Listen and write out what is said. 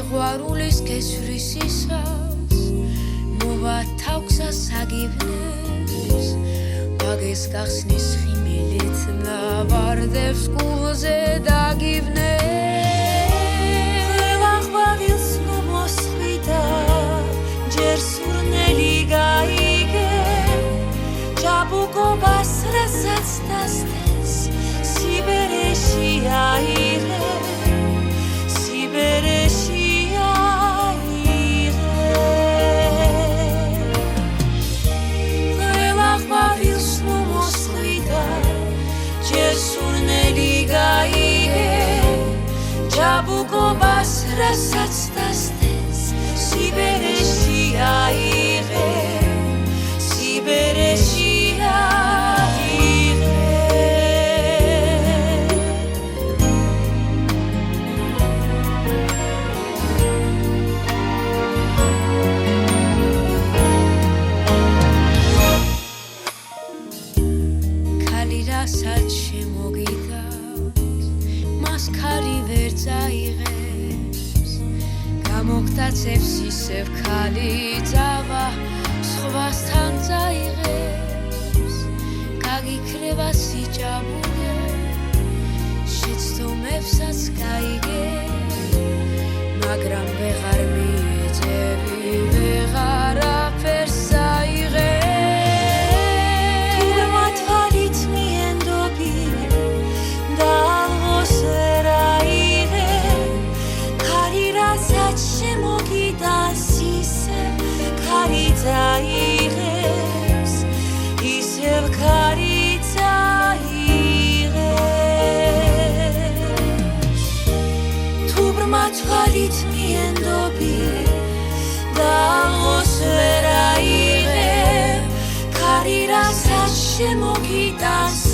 სიყვარულის გესვრისისას მოვა თავსა საგიბნებს მაგეს გახსნის ხიმილით ნავარდებს კულზე დაგიბნებს ყველა ყვავილს ნუ მოსხვიდა ჯერ სურნელი გაიგე ჭაბუკობას რასაც დასდენს სიბერეში აიღე ჭაბუკობას რასაც დასდენს სიბერეში აიღე სიბერეში ქალი რასაც შემოგიდავს მას ქარი ვერ წაიღებს გამოგტაცებს ისევ ქალი ძავა სხვასთან წაიღებს გაგიქრება სიჭაბულე შეცდომებსაც გაიგე მაგრამ ვეღარ მიეძები ვეღარაფერს აიღე წაიღებს ისევ ქარი წაიღებს თუ ბრმა თვალით მიენდობი და აღოს ვერ აიღე ქარი რასაც შემოგიტანს